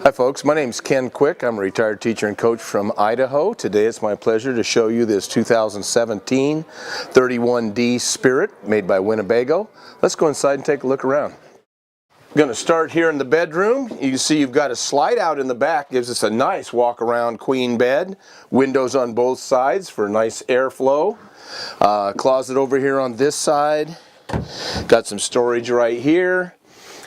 Hi folks, my name is Ken.Quick. I'm a retired teacher and coach from Idaho. Today it's my pleasure to show you this 2017 31D Spirit made by Winnebago. Let's go inside and take a look around. I'm going to start here in the bedroom. You can see you've got a slide out in the back, gives us a nice walk around queen bed. Windows on both sides for nice airflow. Closet over here on this side. Got some storage right here.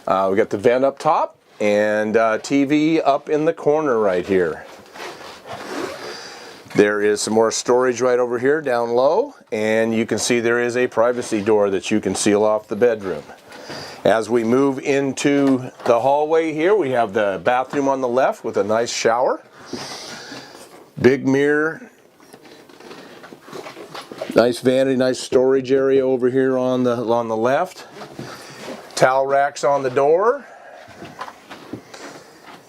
We got the vent up top. And TV up in the corner right here. There is some more storage right over here down low, and you can see there is a privacy door that you can seal off the bedroom. As we move into the hallway here, we have the bathroom on the left with a nice shower. Big mirror. Nice vanity, nice storage area over here on the left. Towel racks on the door.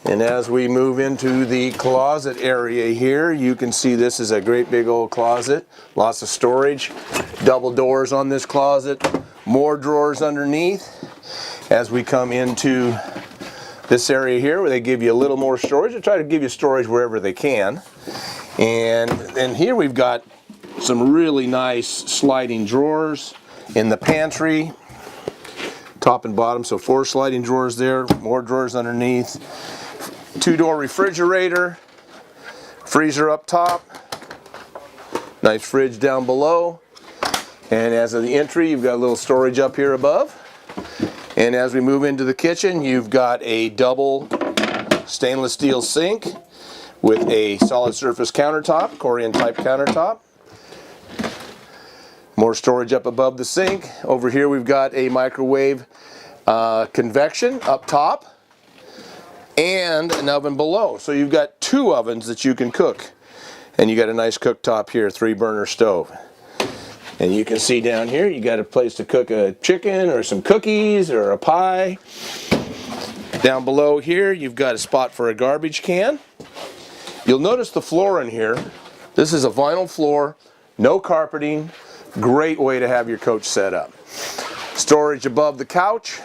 And as we move into the closet area here, you can see this is a great big old closet. Lots of storage, double doors on this closet, more drawers underneath. As we come into this area here where they give you a little more storage, they try to give you storage wherever they can. And then here we've got some really nice sliding drawers in the pantry, top and bottom, so 4 sliding drawers there, more drawers underneath. 2-door refrigerator, freezer up top, nice fridge down below, and as of the entry you've got a little storage up here above. And as we move into the kitchen, you've got a double stainless steel sink with a solid surface countertop, Korean type countertop. More storage up above the sink. Over here we've got a microwave convection up top and an oven below. So you've got 2 ovens that you can cook. And you got a nice cooktop here, 3-burner stove. And you can see down here you got a place to cook a chicken or some cookies or a pie. Down below here you've got a spot for a garbage can. You'll notice the floor in here. This is a vinyl floor, no carpeting. Great way to have your coach set up. Storage above the couch.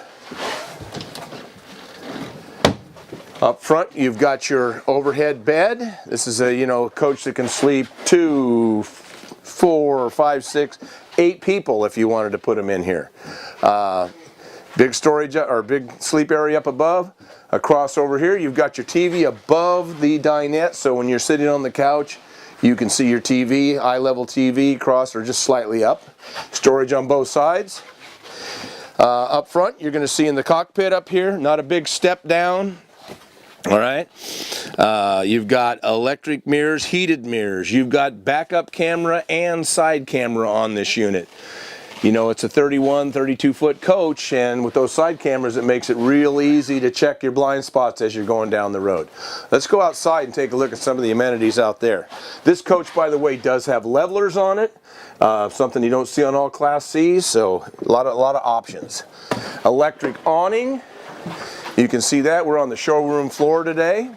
Up front, you've got your overhead bed. This is a coach that can sleep 2, 4, 5, 6, 8 people if you wanted to put them in here. Big storage or big sleep area up above. Across over here, you've got your TV above the dinette, so when you're sitting on the couch, you can see your TV, eye-level TV, across or just slightly up. Storage on both sides. Up front, you're going to see in the cockpit up here, not a big step down. All right, you've got electric mirrors, heated mirrors. You've got backup camera and side camera on this unit. You know, it's a 32-foot coach, and with those side cameras, it makes it real easy to check your blind spots as you're going down the road. Let's go outside and take a look at some of the amenities out there. This coach, by the way, does have levelers on it, something you don't see on all Class C's, so a lot of options. Electric awning. You can see that we're on the showroom floor today.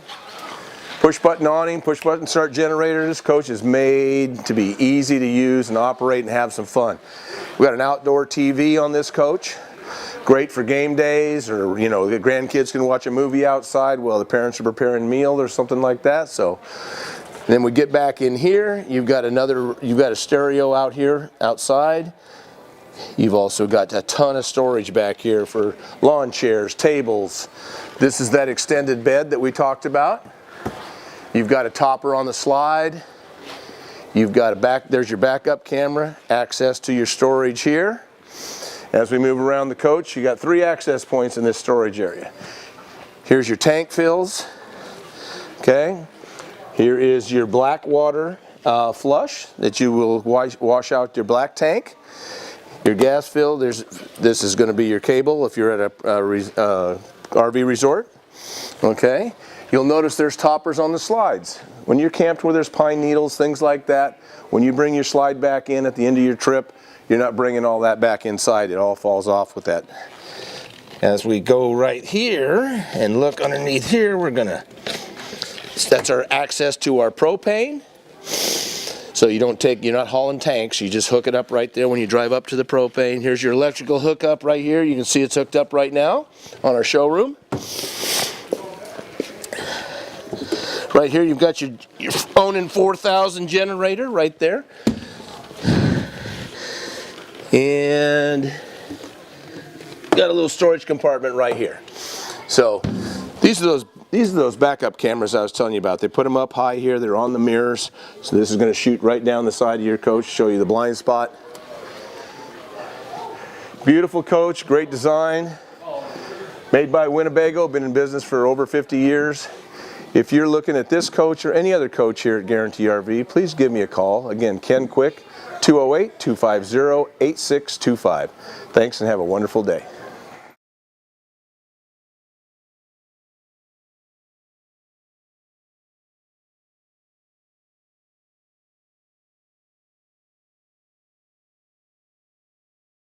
Push button awning, push button start generator. This coach is made to be easy to use and operate and have some fun. We got an outdoor TV on this coach. Great for game days, or the grandkids can watch a movie outside while the parents are preparing a meal or something like that. So then we get back in here. You've got a stereo out here outside. You've also got a ton of storage back here for lawn chairs, tables. This is that extended bed that we talked about. You've got a topper on the slide. You've got there's your backup camera, access to your storage here. As we move around the coach, you got 3 access points in this storage area. Here's your tank fills. Okay. Here is your black water flush that you will wash out your black tank. Your gas fill, this is going to be your cable if you're at a RV resort. Okay. You'll notice there's toppers on the slides. When you're camped where there's pine needles, things like that, when you bring your slide back in at the end of your trip, you're not bringing all that back inside. It all falls off with that. As we go right here and look underneath here, that's our access to our propane. So you're not hauling tanks, you just hook it up right there when you drive up to the propane. Here's your electrical hookup right here. You can see it's hooked up right now on our showroom. Right here you've got your Onan 4000 generator right there. And got a little storage compartment right here. So these are those backup cameras I was telling you about. They put them up high here. They're on the mirrors. So this is going to shoot right down the side of your coach, show you the blind spot. Beautiful coach, great design. Made by Winnebago, been in business for over 50 years. If you're looking at this coach or any other coach here at Guaranty RV, please give me a call. Again, Ken.Quick, 208-250-8625. Thanks and have a wonderful day.